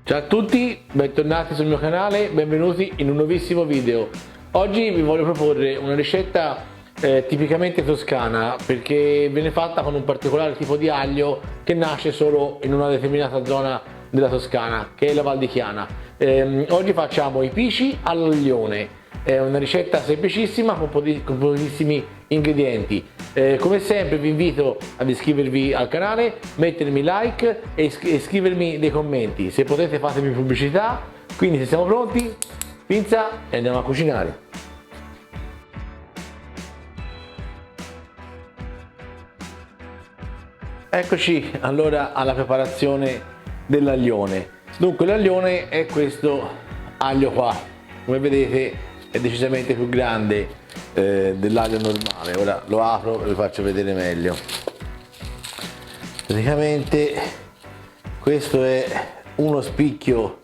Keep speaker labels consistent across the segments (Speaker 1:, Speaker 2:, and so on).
Speaker 1: Ciao a tutti, bentornati sul mio canale, benvenuti in un nuovissimo video. Oggi vi voglio proporre una ricetta tipicamente toscana, perché viene fatta con un particolare tipo di aglio che nasce solo in una determinata zona della Toscana, che è la Val di Chiana. Oggi facciamo i pisci all'aglione. È una ricetta semplicissima con pochissimi ingredienti. Come sempre vi invito ad iscrivervi al canale, mettermi like e scrivermi dei commenti. Se potete fatemi pubblicità. Quindi se siamo pronti, pinza e andiamo a cucinare. Eccoci allora alla preparazione dell'aglione. Dunque l'aglione è questo aglio qua, come vedete è decisamente più grande dell'aglio normale. Ora lo apro e vi faccio vedere meglio. Praticamente questo è uno spicchio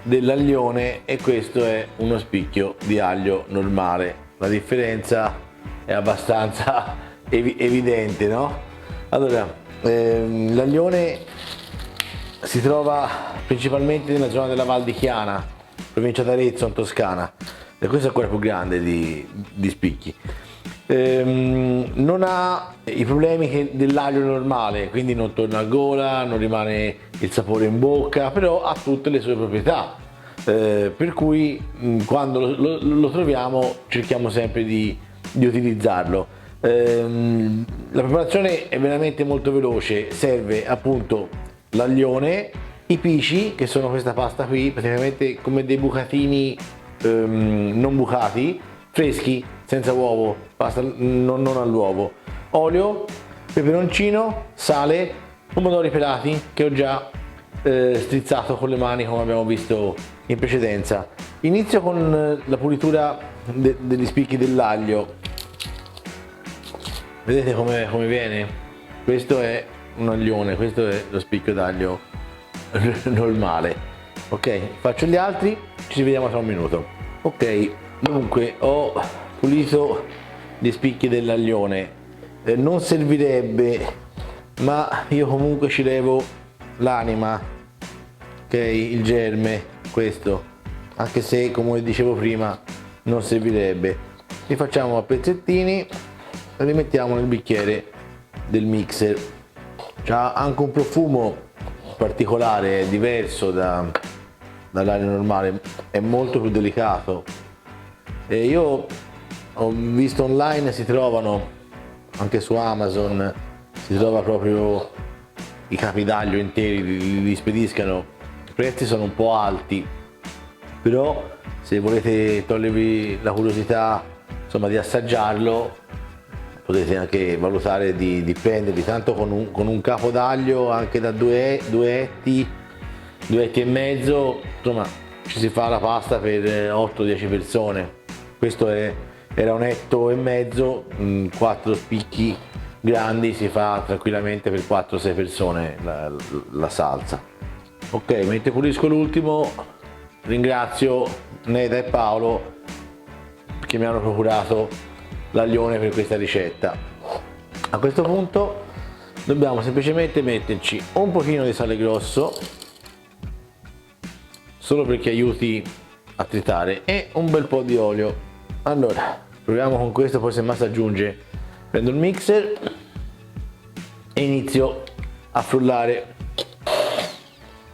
Speaker 1: dell'aglione e questo è uno spicchio di aglio normale. La differenza è abbastanza evidente, no? Allora, l'aglione si trova principalmente nella zona della Val di Chiana, provincia d'Arezzo, in Toscana, e questo è ancora più grande di spicchi. Non ha i problemi dell'aglio normale, quindi non torna a gola, non rimane il sapore in bocca, però ha tutte le sue proprietà, per cui quando lo troviamo cerchiamo sempre di utilizzarlo. La preparazione è veramente molto veloce, serve appunto l'aglione, i pisci, che sono questa pasta qui, praticamente come dei bucatini non bucati, freschi, senza uovo, pasta non all'uovo, olio, peperoncino, sale, pomodori pelati che ho già strizzato con le mani come abbiamo visto in precedenza. Inizio con la pulitura degli spicchi dell'aglio. Vedete come viene? Questo è un aglione, questo è lo spicchio d'aglio normale. Ok, faccio gli altri, ci vediamo tra un minuto. Ok, dunque ho pulito gli spicchi dell'aglione. Non servirebbe, ma io comunque ci levo l'anima, ok, il germe, questo, anche se come dicevo prima non servirebbe. Li facciamo a pezzettini e li mettiamo nel bicchiere del mixer. C'ha anche un profumo particolare, diverso dall'aglio normale, è molto più delicato. E io ho visto online, si trovano anche su Amazon, si trova proprio i capi d'aglio interi, li spediscano. I prezzi sono un po' alti, però se volete togliervi la curiosità, insomma, di assaggiarlo, potete anche valutare di prenderli, tanto con un capo d'aglio anche da due etti e mezzo, insomma ci si fa la pasta per 8-10 persone. Questo era un etto e mezzo, 4 spicchi grandi, si fa tranquillamente per 4-6 persone la salsa. Ok, mentre pulisco l'ultimo ringrazio Neda e Paolo che mi hanno procurato l'aglione per questa ricetta. A questo punto dobbiamo semplicemente metterci un pochino di sale grosso, solo perché aiuti a tritare, e un bel po' di olio. Allora proviamo con questo, poi se mai si aggiunge prendo il mixer e inizio a frullare.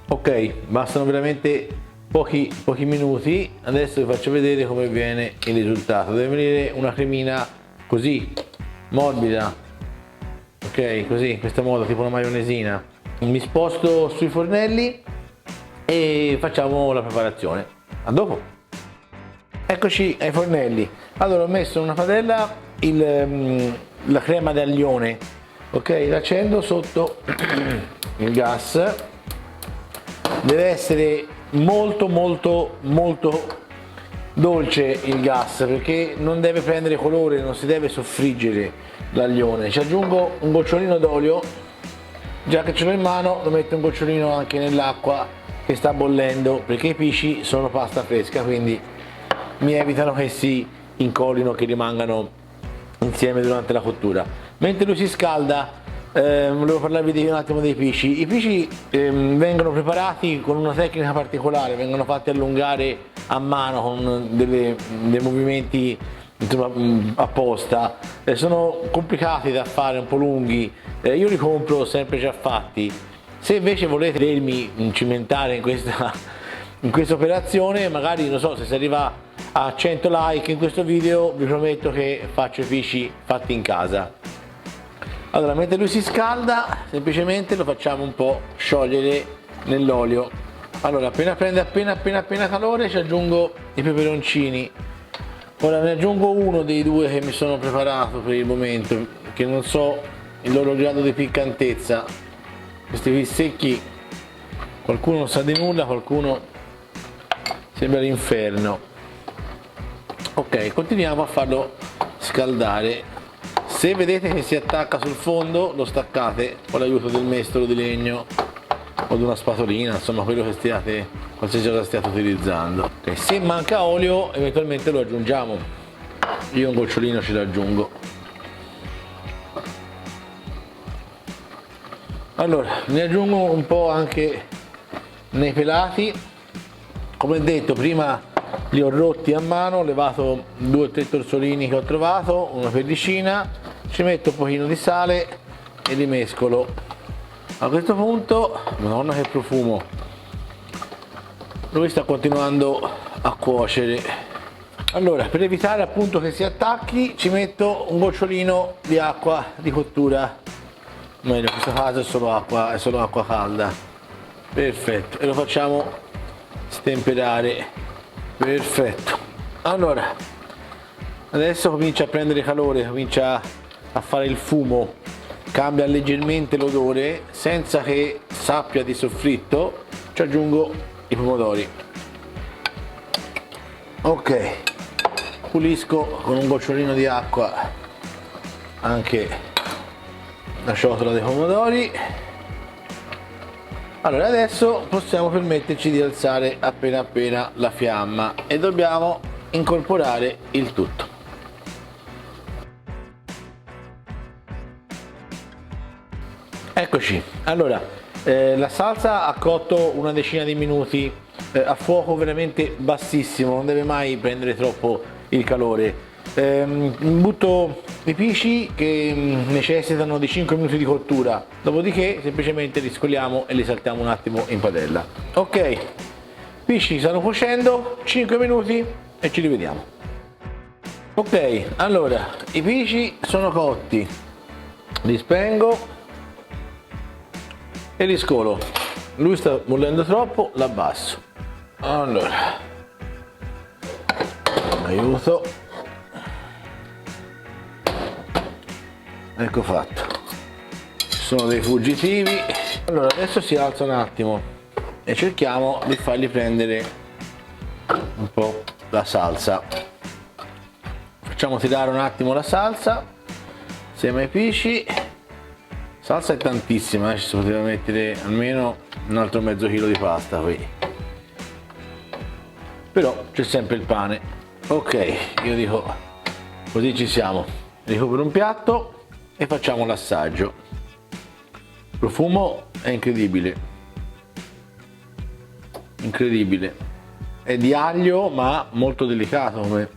Speaker 1: Ok, bastano veramente pochi minuti. Adesso vi faccio vedere come viene il risultato. Deve venire una cremina così morbida, ok, così, in questo modo, tipo una maionesina. Mi sposto sui fornelli e facciamo la preparazione. A dopo. Eccoci ai fornelli. Allora ho messo in una padella la crema d'aglione, ok, l'accendo sotto il gas. Deve essere molto dolce il gas, perché non deve prendere colore, non si deve soffriggere l'aglione. Ci aggiungo un gocciolino d'olio, già che ce l'ho in mano lo metto un gocciolino anche nell'acqua che sta bollendo, perché i pisci sono pasta fresca, quindi mi evitano che si incollino, che rimangano insieme durante la cottura. Mentre lui si scalda volevo parlarvi un attimo dei pisci. I pisci vengono preparati con una tecnica particolare, vengono fatti allungare a mano con dei movimenti, insomma, apposta. Sono complicati da fare, un po' lunghi, io li compro sempre già fatti. Se invece volete vedermi cimentare in questa operazione, magari non so, se si arriva a 100 like in questo video, vi prometto che faccio i pisci fatti in casa. Allora, mentre lui si scalda, semplicemente lo facciamo un po' sciogliere nell'olio. Allora, appena prende appena calore, ci aggiungo i peperoncini. Ora ne aggiungo uno dei due che mi sono preparato per il momento, che non so il loro grado di piccantezza. Questi qui secchi, qualcuno non sa di nulla, qualcuno sembra l'inferno. Ok, continuiamo a farlo scaldare. Se vedete che si attacca sul fondo, lo staccate con l'aiuto del mestolo di legno o di una spatolina, insomma quello che stiate, qualsiasi cosa stiate utilizzando. Okay. Se manca olio, eventualmente lo aggiungiamo. Io un gocciolino ce l'aggiungo. Allora, ne aggiungo un po' anche nei pelati. Come detto, prima li ho rotti a mano, ho levato 2 o 3 torzolini che ho trovato, una pellicina, ci metto un pochino di sale e li mescolo. A questo punto, madonna che profumo, lui sta continuando a cuocere. Allora, per evitare appunto che si attacchi, ci metto un gocciolino di acqua di cottura, meglio in questo caso è solo acqua calda. Perfetto, e lo facciamo stemperare. Perfetto. Allora, adesso comincia a prendere calore, comincia a fare il fumo, cambia leggermente l'odore, senza che sappia di soffritto, ci aggiungo i pomodori. Ok, pulisco con un gocciolino di acqua anche la ciotola dei pomodori. Allora, adesso possiamo permetterci di alzare appena la fiamma e dobbiamo incorporare il tutto. Eccoci, allora la salsa ha cotto una decina di minuti a fuoco veramente bassissimo, non deve mai prendere troppo il calore. Butto i pisci che necessitano di 5 minuti di cottura, dopodiché semplicemente li scoliamo e li saltiamo un attimo in padella. Ok, i pisci stanno cuocendo, 5 minuti e ci rivediamo. Ok, allora i pisci sono cotti, li spengo e li scolo. Lui sta bollendo troppo, l'abbasso. Allora, aiuto, ecco fatto. Ci sono dei fuggitivi. Allora, adesso si alza un attimo e cerchiamo di fargli prendere un po' la salsa. Facciamo tirare un attimo la salsa insieme ai pisci. Salsa è tantissima, ci si poteva mettere almeno un altro mezzo chilo di pasta qui, però c'è sempre il pane. Ok, io dico così ci siamo. Recupero un piatto e facciamo l'assaggio. Il profumo è incredibile, incredibile, è di aglio ma molto delicato, come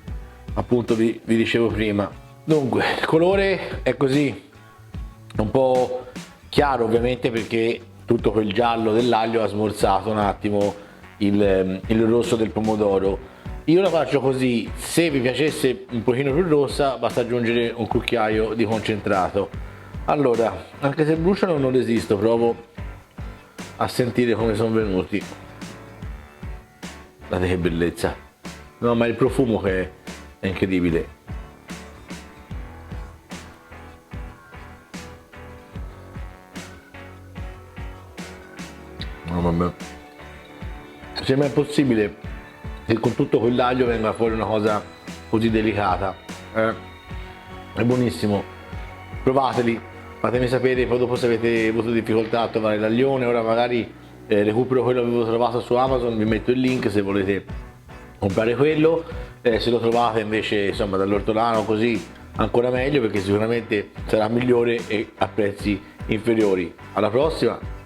Speaker 1: appunto vi dicevo prima. Dunque, il colore è così, un po' chiaro ovviamente perché tutto quel giallo dell'aglio ha smorzato un attimo il rosso del pomodoro. Io la faccio così, se vi piacesse un pochino più rossa basta aggiungere un cucchiaio di concentrato. Allora, anche se bruciano non resisto, provo a sentire come sono venuti. Guardate che bellezza, no, ma il profumo che è incredibile. No, vabbè. Sembra impossibile che con tutto quell'aglio venga fuori una cosa così delicata. È buonissimo, provateli, fatemi sapere poi dopo se avete avuto difficoltà a trovare l'aglione. Ora magari recupero quello che avevo trovato su Amazon, vi metto il link se volete comprare quello. Se lo trovate invece insomma dall'ortolano così ancora meglio, perché sicuramente sarà migliore e a prezzi inferiori. Alla prossima.